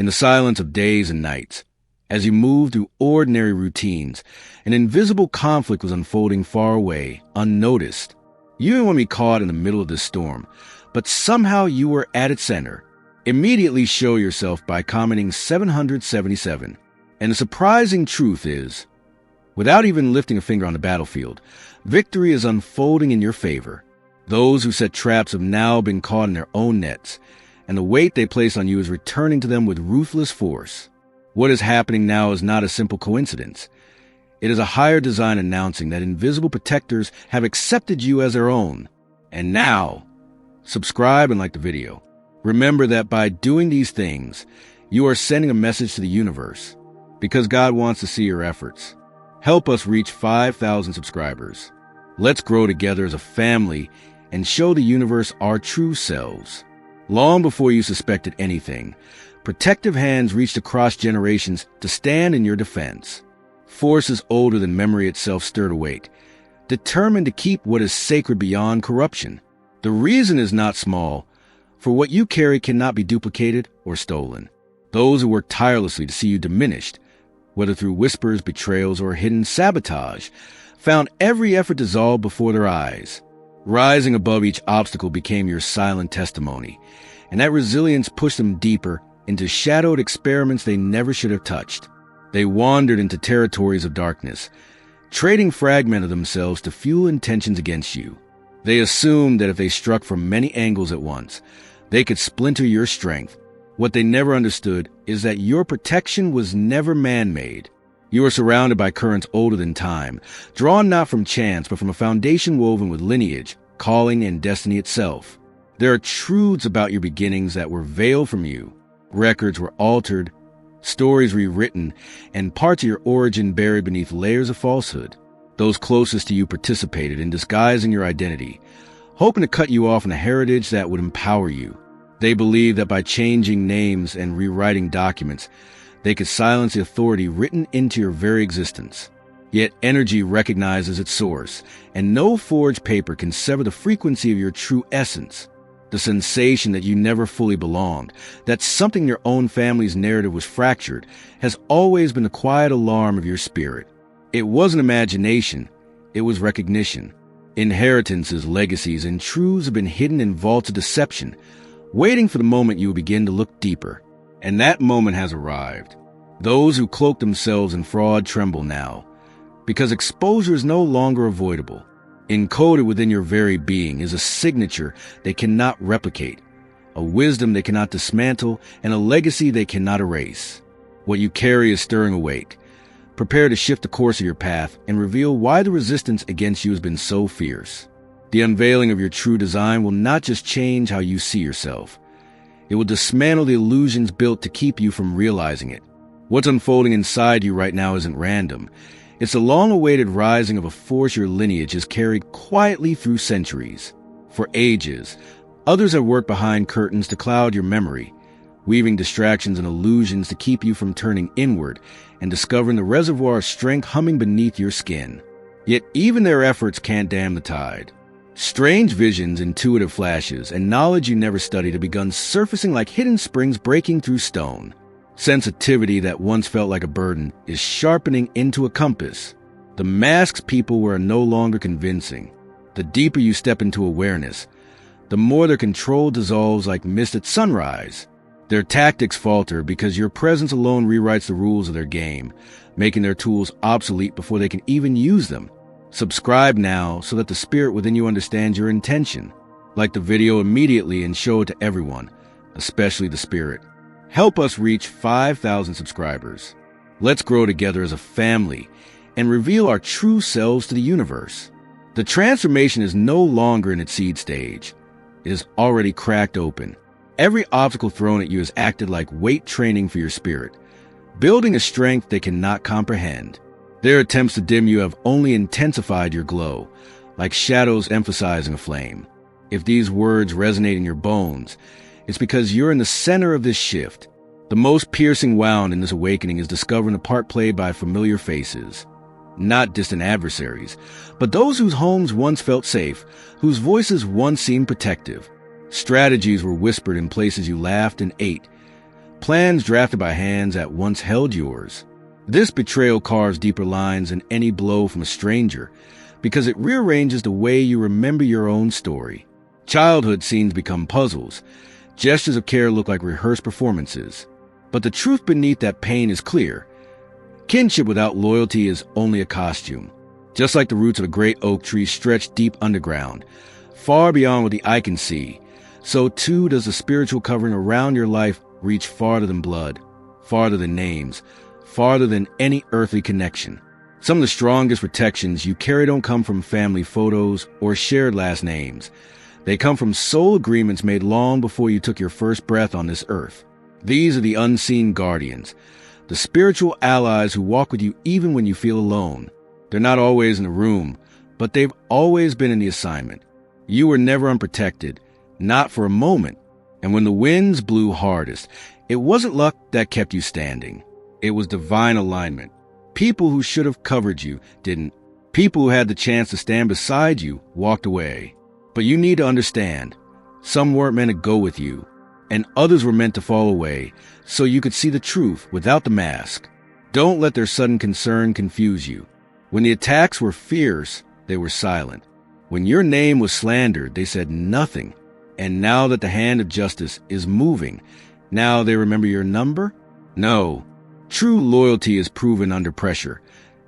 In the silence of days and nights, as you moved through ordinary routines, an invisible conflict was unfolding far away, unnoticed. You didn't want to be caught in the middle of this storm, but somehow you were at its center. Immediately show yourself by commenting 777. And the surprising truth is, without even lifting a finger on the battlefield, victory is unfolding in your favor. Those who set traps have now been caught in their own nets, and the weight they place on you is returning to them with ruthless force. What is happening now is not a simple coincidence. It is a higher design announcing that invisible protectors have accepted you as their own. And now, subscribe and like the video. Remember that by doing these things, you are sending a message to the universe, because God wants to see your efforts. Help us reach 5,000 subscribers. Let's grow together as a family and show the universe our true selves. Long before you suspected anything, protective hands reached across generations to stand in your defense. Forces older than memory itself stirred awake, determined to keep what is sacred beyond corruption. The reason is not small, for what you carry cannot be duplicated or stolen. Those who work tirelessly to see you diminished, whether through whispers, betrayals, or hidden sabotage, found every effort dissolved before their eyes. Rising above each obstacle became your silent testimony, and that resilience pushed them deeper into shadowed experiments they never should have touched. They wandered into territories of darkness, trading fragments of themselves to fuel intentions against you. They assumed that if they struck from many angles at once, they could splinter your strength. What they never understood is that your protection was never man-made. You are surrounded by currents older than time, drawn not from chance but from a foundation woven with lineage, calling, and destiny itself. There are truths about your beginnings that were veiled from you. Records were altered, stories rewritten, and parts of your origin buried beneath layers of falsehood. Those closest to you participated in disguising your identity, hoping to cut you off in a heritage that would empower you. They believed that by changing names and rewriting documents, they could silence the authority written into your very existence. Yet energy recognizes its source, and no forged paper can sever the frequency of your true essence. The sensation that you never fully belonged, that something in your own family's narrative was fractured, has always been the quiet alarm of your spirit. It wasn't imagination, it was recognition. Inheritances, legacies, and truths have been hidden in vaults of deception, waiting for the moment you will begin to look deeper. And that moment has arrived. Those who cloak themselves in fraud tremble now, because exposure is no longer avoidable. Encoded within your very being is a signature they cannot replicate, a wisdom they cannot dismantle, and a legacy they cannot erase. What you carry is stirring awake. Prepare to shift the course of your path and reveal why the resistance against you has been so fierce. The unveiling of your true design will not just change how you see yourself. It will dismantle the illusions built to keep you from realizing it. What's unfolding inside you right now isn't random. It's the long-awaited rising of a force your lineage has carried quietly through centuries. For ages, others have worked behind curtains to cloud your memory, weaving distractions and illusions to keep you from turning inward and discovering the reservoir of strength humming beneath your skin. Yet even their efforts can't dam the tide. Strange visions, intuitive flashes, and knowledge you never studied have begun surfacing like hidden springs breaking through stone. Sensitivity that once felt like a burden is sharpening into a compass. The masks people wear are no longer convincing. The deeper you step into awareness, the more their control dissolves like mist at sunrise. Their tactics falter because your presence alone rewrites the rules of their game, making their tools obsolete before they can even use them. Subscribe now so that the spirit within you understands your intention. Like the video immediately and show it to everyone, especially the spirit. Help us reach 5,000 subscribers. Let's grow together as a family and reveal our true selves to the universe. The transformation is no longer in its seed stage. It is already cracked open. Every obstacle thrown at you has acted like weight training for your spirit, building a strength they cannot comprehend. Their attempts to dim you have only intensified your glow, like shadows emphasizing a flame. If these words resonate in your bones, it's because you're in the center of this shift. The most piercing wound in this awakening is discovering the part played by familiar faces. Not distant adversaries, but those whose homes once felt safe, whose voices once seemed protective. Strategies were whispered in places you laughed and ate, plans drafted by hands that once held yours. This betrayal carves deeper lines than any blow from a stranger, because it rearranges the way you remember your own story. Childhood scenes become puzzles. Gestures of care look like rehearsed performances. But the truth beneath that pain is clear. Kinship without loyalty is only a costume. Just like the roots of a great oak tree stretch deep underground, far beyond what the eye can see, so too does the spiritual covering around your life reach farther than blood, farther than names, farther than any earthly connection. Some of the strongest protections you carry don't come from family photos or shared last names. They come from soul agreements made long before you took your first breath on this earth. These are the unseen guardians, the spiritual allies who walk with you even when you feel alone. They're not always in the room, but they've always been in the assignment. You were never unprotected, not for a moment. And when the winds blew hardest, it wasn't luck that kept you standing. It was divine alignment. People who should have covered you didn't. People who had the chance to stand beside you walked away. But you need to understand, some weren't meant to go with you, and others were meant to fall away so you could see the truth without the mask. Don't let their sudden concern confuse you. When the attacks were fierce, they were silent. When your name was slandered, they said nothing. And now that the hand of justice is moving, now they remember your number? No. True loyalty is proven under pressure,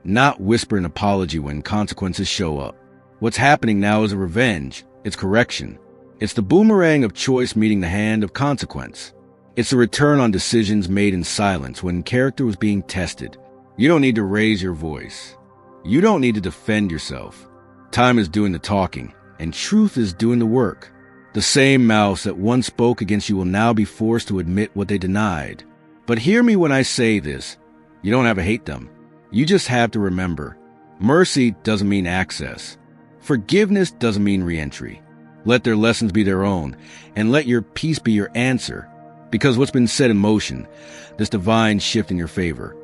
not whisper an apology when consequences show up. What's happening now is a revenge. It's correction. It's the boomerang of choice meeting the hand of consequence. It's a return on decisions made in silence when character was being tested. You don't need to raise your voice. You don't need to defend yourself. Time is doing the talking, and truth is doing the work. The same mouths that once spoke against you will now be forced to admit what they denied. But hear me when I say this. You don't have to hate them. You just have to remember. Mercy doesn't mean access. Forgiveness doesn't mean re-entry. Let their lessons be their own, and let your peace be your answer. Because what's been set in motion, this divine shift in your favor,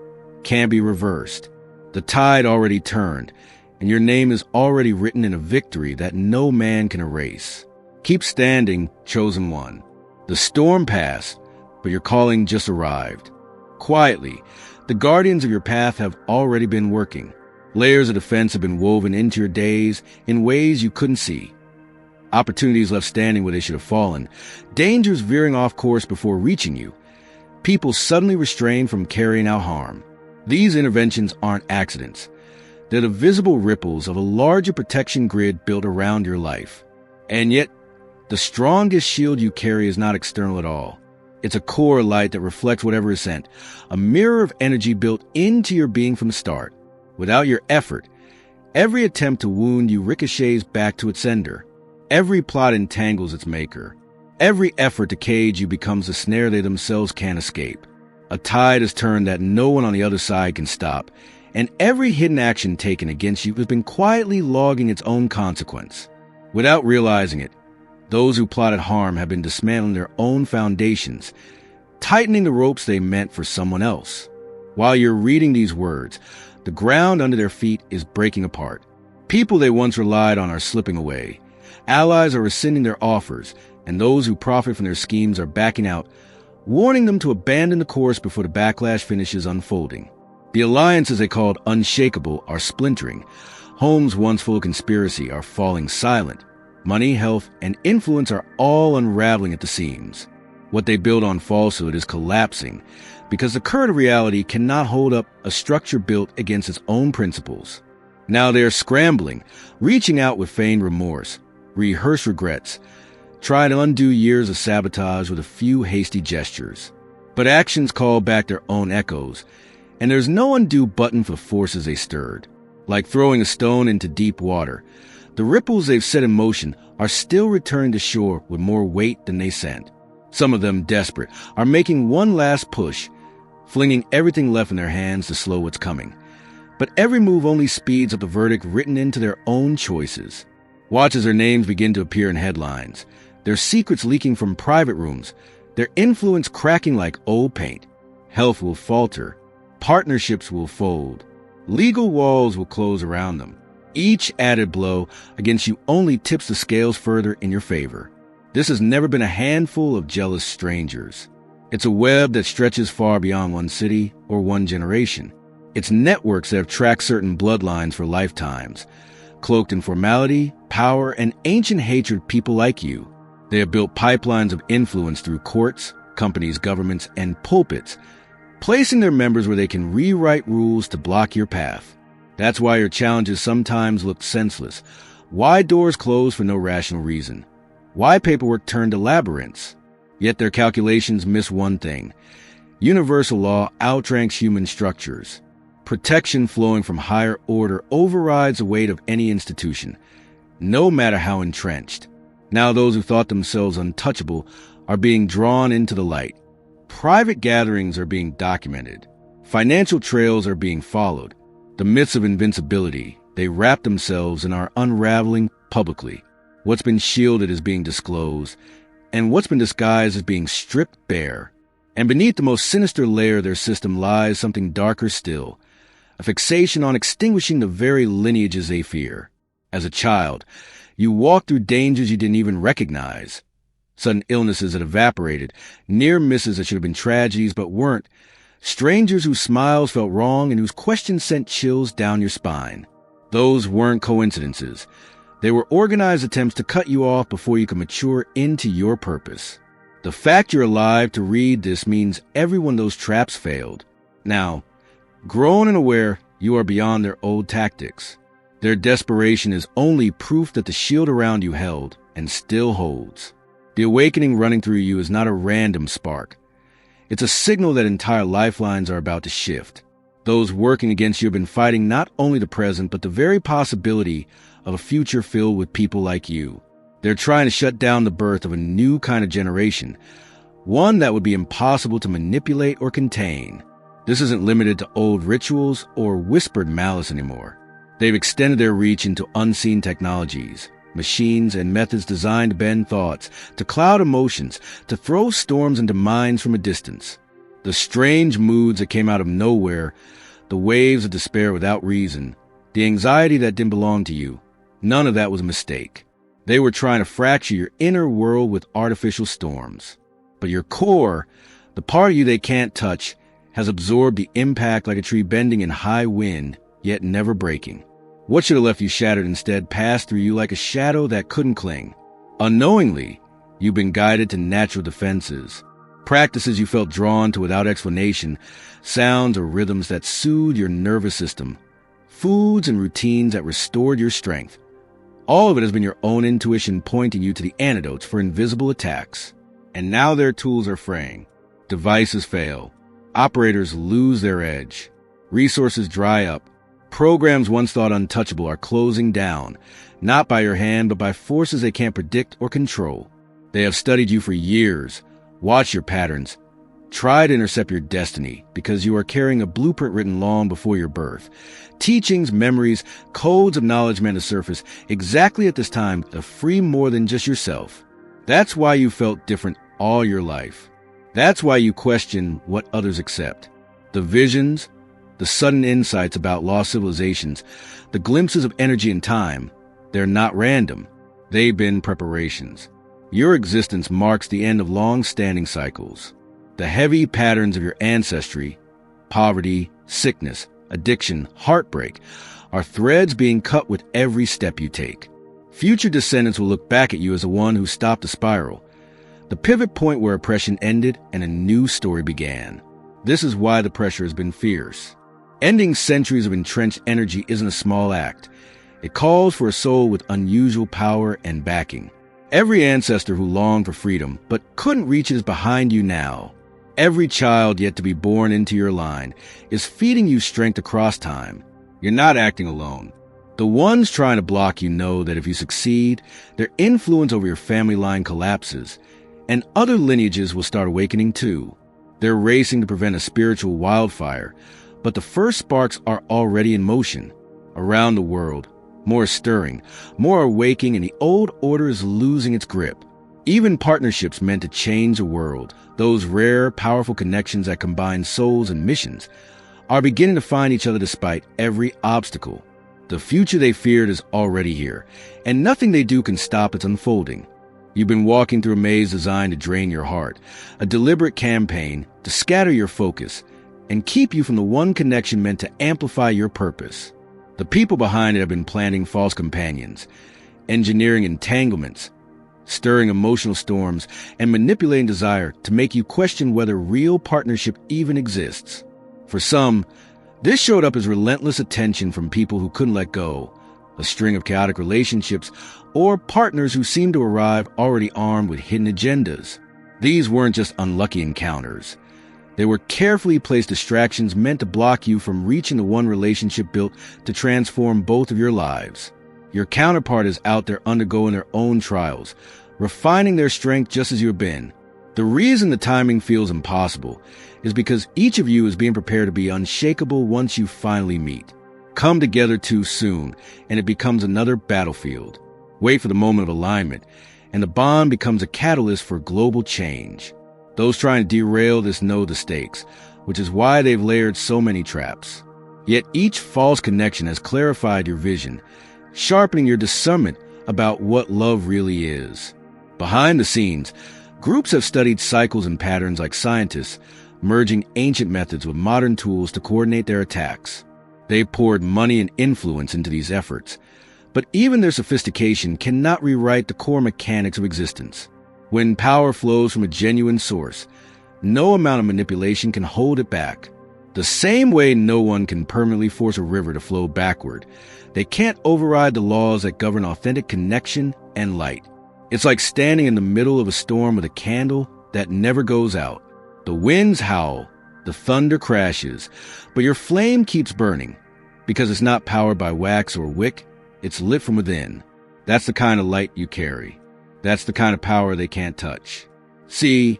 can't be reversed. The tide already turned, and your name is already written in a victory that no man can erase. Keep standing, chosen one. The storm passed, but your calling just arrived. Quietly, the guardians of your path have already been working. Layers of defense have been woven into your days in ways you couldn't see. Opportunities left standing where they should have fallen. Dangers veering off course before reaching you. People suddenly restrained from carrying out harm. These interventions aren't accidents. They're the visible ripples of a larger protection grid built around your life. And yet, the strongest shield you carry is not external at all. It's a core light that reflects whatever is sent, a mirror of energy built into your being from the start. Without your effort, every attempt to wound you ricochets back to its sender. Every plot entangles its maker. Every effort to cage you becomes a snare they themselves can't escape. A tide has turned that no one on the other side can stop, and every hidden action taken against you has been quietly logging its own consequence. Without realizing it, those who plotted harm have been dismantling their own foundations, tightening the ropes they meant for someone else. While you're reading these words, the ground under their feet is breaking apart. People they once relied on are slipping away. Allies are rescinding their offers, and those who profit from their schemes are backing out, warning them to abandon the course before the backlash finishes unfolding. The alliances they called unshakable are splintering. Homes once full of conspiracy are falling silent. Money, health, and influence are all unraveling at the seams. What they build on falsehood is collapsing, because the current reality cannot hold up a structure built against its own principles. Now they are scrambling, reaching out with feigned remorse, rehearsed regrets, try to undo years of sabotage with a few hasty gestures. But actions call back their own echoes, and there's no undo button for the forces they stirred. Like throwing a stone into deep water, the ripples they've set in motion are still returning to shore with more weight than they sent. Some of them, desperate, are making one last push, flinging everything left in their hands to slow what's coming. But every move only speeds up the verdict written into their own choices. Watch as their names begin to appear in headlines, their secrets leaking from private rooms, their influence cracking like old paint. Health will falter, partnerships will fold, legal walls will close around them. Each added blow against you only tips the scales further in your favor. This has never been a handful of jealous strangers. It's a web that stretches far beyond one city or one generation. It's networks that have tracked certain bloodlines for lifetimes, cloaked in formality, power, and ancient hatred of people like you. They have built pipelines of influence through courts, companies, governments, and pulpits, placing their members where they can rewrite rules to block your path. That's why your challenges sometimes look senseless. Why doors close for no rational reason? Why paperwork turned to labyrinths? Yet their calculations miss one thing. Universal law outranks human structures. Protection flowing from higher order overrides the weight of any institution, no matter how entrenched. Now those who thought themselves untouchable are being drawn into the light. Private gatherings are being documented. Financial trails are being followed. The myths of invincibility, they wrap themselves and are unraveling publicly. What's been shielded is being disclosed, and what's been disguised is being stripped bare. And beneath the most sinister layer of their system lies something darker still, a fixation on extinguishing the very lineages they fear. As a child, you walked through dangers you didn't even recognize. Sudden illnesses that evaporated, near misses that should have been tragedies but weren't, strangers whose smiles felt wrong and whose questions sent chills down your spine. Those weren't coincidences. They were organized attempts to cut you off before you could mature into your purpose. The fact you're alive to read this means every one of those traps failed. Now, grown and aware, you are beyond their old tactics. Their desperation is only proof that the shield around you held and still holds. The awakening running through you is not a random spark. It's a signal that entire lifelines are about to shift. Those working against you have been fighting not only the present, but the very possibility of a future filled with people like you. They're trying to shut down the birth of a new kind of generation, one that would be impossible to manipulate or contain. This isn't limited to old rituals or whispered malice anymore. They've extended their reach into unseen technologies, machines and methods designed to bend thoughts, to cloud emotions, to throw storms into minds from a distance. The strange moods that came out of nowhere, the waves of despair without reason, the anxiety that didn't belong to you, none of that was a mistake. They were trying to fracture your inner world with artificial storms. But your core, the part of you they can't touch, has absorbed the impact like a tree bending in high wind, yet never breaking. What should have left you shattered instead passed through you like a shadow that couldn't cling. Unknowingly, you've been guided to natural defenses, practices you felt drawn to without explanation, sounds or rhythms that soothed your nervous system, foods and routines that restored your strength. All of it has been your own intuition pointing you to the antidotes for invisible attacks. And now their tools are fraying. Devices fail. Operators lose their edge. Resources dry up. Programs once thought untouchable are closing down, not by your hand, but by forces they can't predict or control. They have studied you for years, watched your patterns, tried to intercept your destiny because you are carrying a blueprint written long before your birth. Teachings, memories, codes of knowledge meant to surface exactly at this time to free more than just yourself. That's why you felt different all your life. That's why you question what others accept. The visions, the sudden insights about lost civilizations, the glimpses of energy and time, they're not random. They've been preparations. Your existence marks the end of long-standing cycles. The heavy patterns of your ancestry, poverty, sickness, addiction, heartbreak, are threads being cut with every step you take. Future descendants will look back at you as the one who stopped the spiral, the pivot point where oppression ended and a new story began. This is why the pressure has been fierce. Ending centuries of entrenched energy isn't a small act. It calls for a soul with unusual power and backing. Every ancestor who longed for freedom but couldn't reach it is behind you now. Every child yet to be born into your line is feeding you strength across time. You're not acting alone. The ones trying to block you know that if you succeed, their influence over your family line collapses, and other lineages will start awakening too. They're racing to prevent a spiritual wildfire, but the first sparks are already in motion. Around the world, more stirring, more awaking, and the old order is losing its grip. Even partnerships meant to change the world, those rare, powerful connections that combine souls and missions, are beginning to find each other despite every obstacle. The future they feared is already here, and nothing they do can stop its unfolding. You've been walking through a maze designed to drain your heart, a deliberate campaign to scatter your focus and keep you from the one connection meant to amplify your purpose. The people behind it have been planting false companions, engineering entanglements, stirring emotional storms, and manipulating desire to make you question whether real partnership even exists. For some, this showed up as relentless attention from people who couldn't let go, a string of chaotic relationships, or partners who seemed to arrive already armed with hidden agendas. These weren't just unlucky encounters. They were carefully placed distractions meant to block you from reaching the one relationship built to transform both of your lives. Your counterpart is out there undergoing their own trials, refining their strength just as you have been. The reason the timing feels impossible is because each of you is being prepared to be unshakable once you finally meet. Come together too soon, and it becomes another battlefield. Wait for the moment of alignment, and the bond becomes a catalyst for global change. Those trying to derail this know the stakes, which is why they've layered so many traps. Yet each false connection has clarified your vision, sharpening your discernment about what love really is. Behind the scenes, groups have studied cycles and patterns like scientists, merging ancient methods with modern tools to coordinate their attacks. They've poured money and influence into these efforts, but even their sophistication cannot rewrite the core mechanics of existence. When power flows from a genuine source, no amount of manipulation can hold it back. The same way no one can permanently force a river to flow backward, they can't override the laws that govern authentic connection and light. It's like standing in the middle of a storm with a candle that never goes out. The winds howl, the thunder crashes, but your flame keeps burning because it's not powered by wax or wick, it's lit from within. That's the kind of light you carry. That's the kind of power they can't touch. See,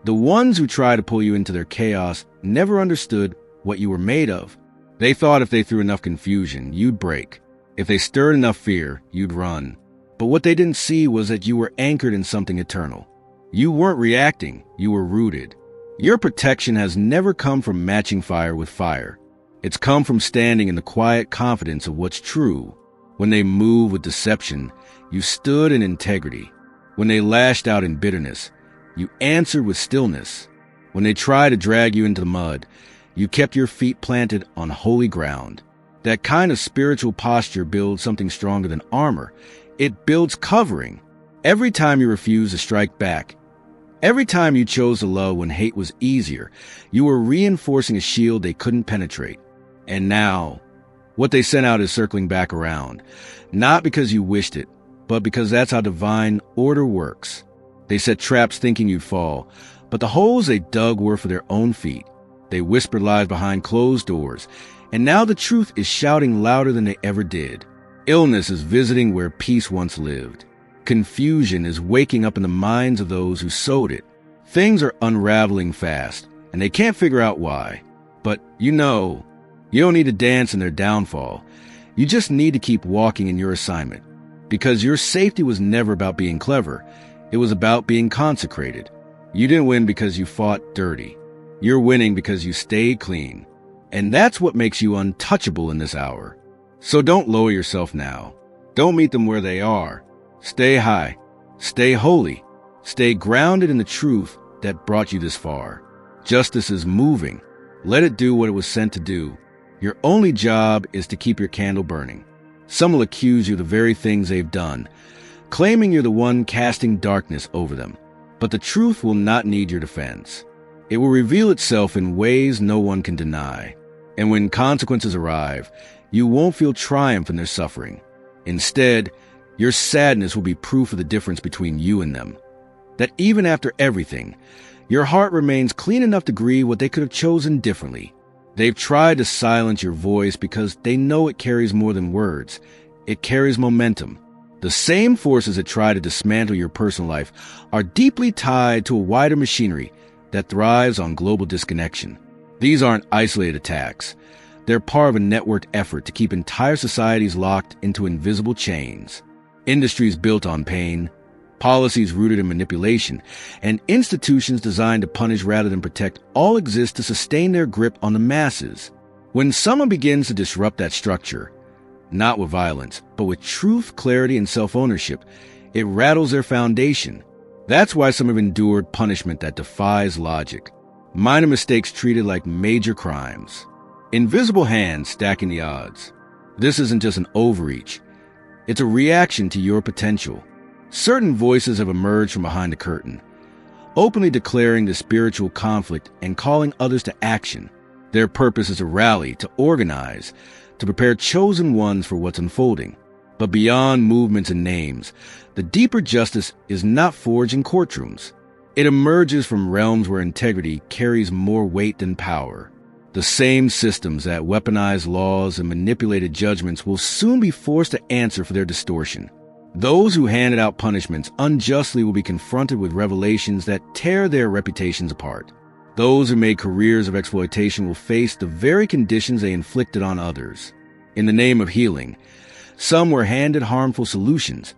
the ones who try to pull you into their chaos never understood what you were made of. They thought if they threw enough confusion, you'd break. If they stirred enough fear, you'd run. But what they didn't see was that you were anchored in something eternal. You weren't reacting, you were rooted. Your protection has never come from matching fire with fire. It's come from standing in the quiet confidence of what's true. When they moved with deception, you stood in integrity. When they lashed out in bitterness, you answered with stillness. When they tried to drag you into the mud, you kept your feet planted on holy ground. That kind of spiritual posture builds something stronger than armor. It builds covering. Every time you refused to strike back, every time you chose to love when hate was easier, you were reinforcing a shield they couldn't penetrate. And now, what they sent out is circling back around, not because you wished it, but because that's how divine order works. They set traps thinking you'd fall, but the holes they dug were for their own feet. They whispered lies behind closed doors, and now the truth is shouting louder than they ever did. Illness is visiting where peace once lived. Confusion is waking up in the minds of those who sowed it. Things are unraveling fast, and they can't figure out why. But you don't need to dance in their downfall. You just need to keep walking in your assignment. Because your safety was never about being clever. It was about being consecrated. You didn't win because you fought dirty. You're winning because you stayed clean. And that's what makes you untouchable in this hour. So don't lower yourself now. Don't meet them where they are. Stay high. Stay holy. Stay grounded in the truth that brought you this far. Justice is moving. Let it do what it was sent to do. Your only job is to keep your candle burning. Some will accuse you of the very things they've done, claiming you're the one casting darkness over them. But the truth will not need your defense. It will reveal itself in ways no one can deny. And when consequences arrive, you won't feel triumph in their suffering. Instead, your sadness will be proof of the difference between you and them. That even after everything, your heart remains clean enough to grieve what they could have chosen differently. They've tried to silence your voice because they know it carries more than words. It carries momentum. The same forces that try to dismantle your personal life are deeply tied to a wider machinery that thrives on global disconnection. These aren't isolated attacks. They're part of a networked effort to keep entire societies locked into invisible chains. Industries built on pain, policies rooted in manipulation, and institutions designed to punish rather than protect all exist to sustain their grip on the masses. When someone begins to disrupt that structure, not with violence, but with truth, clarity, and self-ownership, It rattles their foundation. That's why some have endured punishment that defies logic. Minor mistakes treated like major crimes. Invisible hands stacking the odds. This isn't just an overreach. It's a reaction to your potential. Certain voices have emerged from behind the curtain, openly declaring the spiritual conflict and calling others to action. Their purpose is to rally, to organize, to prepare chosen ones for what's unfolding. But beyond movements and names, the deeper justice is not forged in courtrooms. It emerges from realms where integrity carries more weight than power. The same systems that weaponize laws and manipulated judgments will soon be forced to answer for their distortion. Those who handed out punishments unjustly will be confronted with revelations that tear their reputations apart. Those who made careers of exploitation will face the very conditions they inflicted on others. In the name of healing, some were handed harmful solutions.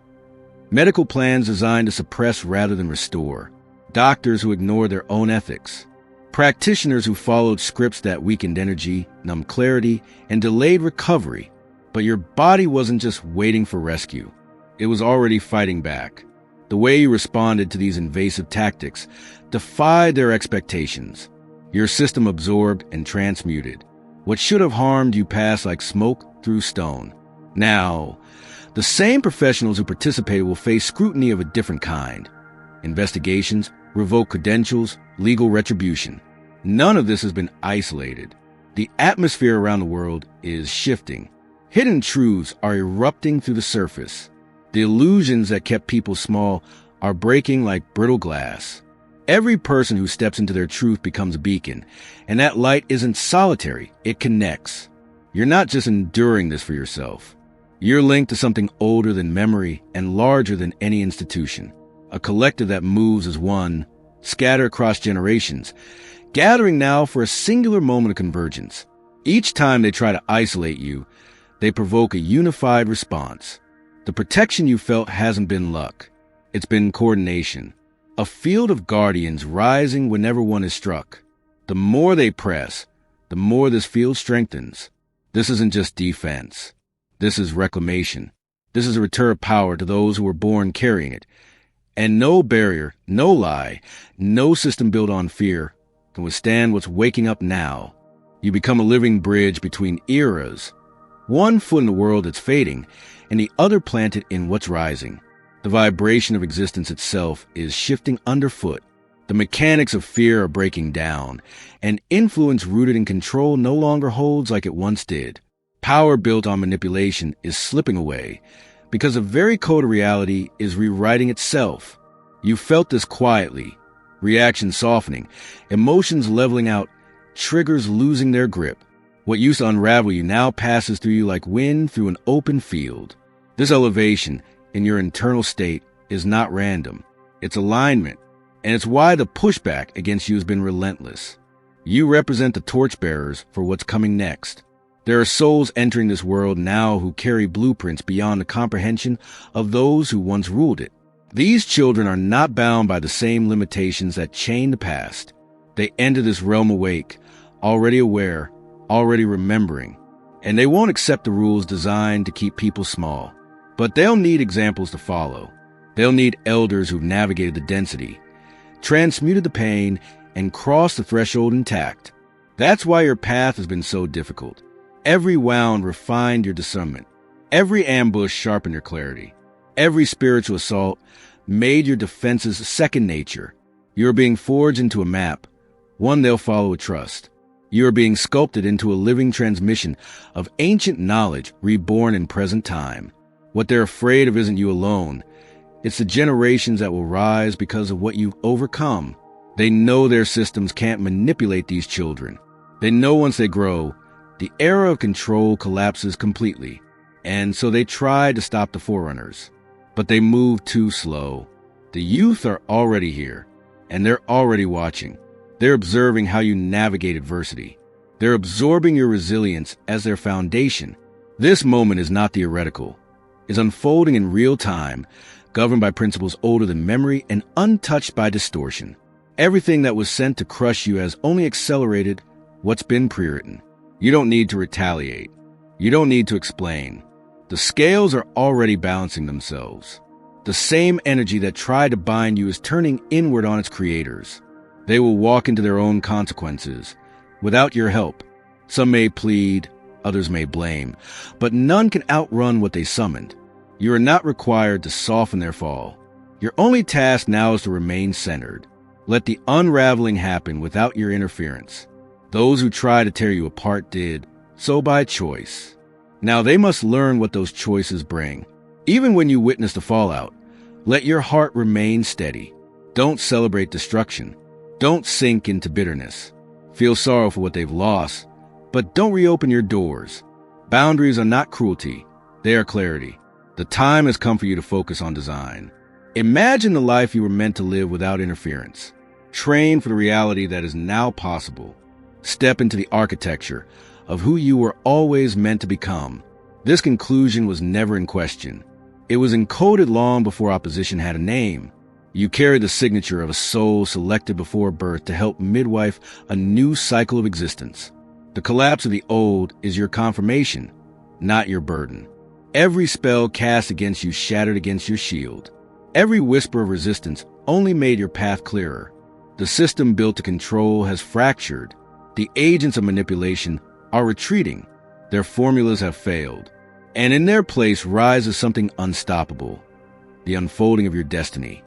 Medical plans designed to suppress rather than restore. Doctors who ignored their own ethics. Practitioners who followed scripts that weakened energy, numbed clarity, and delayed recovery. But your body wasn't just waiting for rescue. It was already fighting back. The way you responded to these invasive tactics defied their expectations. Your system absorbed and transmuted. What should have harmed you passed like smoke through stone. Now, the same professionals who participated will face scrutiny of a different kind. Investigations, revoked credentials, legal retribution. None of this has been isolated. The atmosphere around the world is shifting. Hidden truths are erupting through the surface. The illusions that kept people small are breaking like brittle glass. Every person who steps into their truth becomes a beacon, and that light isn't solitary, it connects. You're not just enduring this for yourself. You're linked to something older than memory and larger than any institution. A collective that moves as one, scattered across generations, gathering now for a singular moment of convergence. Each time they try to isolate you, they provoke a unified response. The protection you felt hasn't been luck. It's been coordination. A field of guardians rising whenever one is struck. The more they press, the more this field strengthens. This isn't just defense. This is reclamation. This is a return of power to those who were born carrying it. And no barrier, no lie, no system built on fear can withstand what's waking up now. You become a living bridge between eras. One foot in the world that's fading, and the other planted in what's rising. The vibration of existence itself is shifting underfoot. The mechanics of fear are breaking down, and influence rooted in control no longer holds like it once did. Power built on manipulation is slipping away, because the very code of reality is rewriting itself. You felt this quietly, reactions softening, emotions leveling out, triggers losing their grip. What used to unravel you now passes through you like wind through an open field. This elevation in your internal state is not random. It's alignment, and it's why the pushback against you has been relentless. You represent the torchbearers for what's coming next. There are souls entering this world now who carry blueprints beyond the comprehension of those who once ruled it. These children are not bound by the same limitations that chain the past. They enter this realm awake, already aware, already remembering. And they won't accept the rules designed to keep people small. But they'll need examples to follow. They'll need elders who've navigated the density, transmuted the pain, and crossed the threshold intact. That's why your path has been so difficult. Every wound refined your discernment. Every ambush sharpened your clarity. Every spiritual assault made your defenses second nature. You are being forged into a map, one they'll follow with trust. You are being sculpted into a living transmission of ancient knowledge reborn in present time. What they're afraid of isn't you alone. It's the generations that will rise because of what you've overcome. They know their systems can't manipulate these children. They know once they grow, the era of control collapses completely. And so they try to stop the forerunners. But they move too slow. The youth are already here, and they're already watching. They're observing how you navigate adversity. They're absorbing your resilience as their foundation. This moment is not theoretical. It's unfolding in real time, governed by principles older than memory and untouched by distortion. Everything that was sent to crush you has only accelerated what's been pre-written. You don't need to retaliate. You don't need to explain. The scales are already balancing themselves. The same energy that tried to bind you is turning inward on its creators. They will walk into their own consequences, without your help. Some may plead, others may blame, but none can outrun what they summoned. You are not required to soften their fall. Your only task now is to remain centered. Let the unraveling happen without your interference. Those who try to tear you apart did so by choice. Now they must learn what those choices bring. Even when you witness the fallout, let your heart remain steady. Don't celebrate destruction. Don't sink into bitterness. Feel sorrow for what they've lost, but don't reopen your doors. Boundaries are not cruelty. They are clarity. The time has come for you to focus on design. Imagine the life you were meant to live without interference. Train for the reality that is now possible. Step into the architecture of who you were always meant to become. This conclusion was never in question. It was encoded long before opposition had a name. You carry the signature of a soul selected before birth to help midwife a new cycle of existence. The collapse of the old is your confirmation, not your burden. Every spell cast against you shattered against your shield. Every whisper of resistance only made your path clearer. The system built to control has fractured. The agents of manipulation are retreating. Their formulas have failed. And in their place rises something unstoppable, the unfolding of your destiny.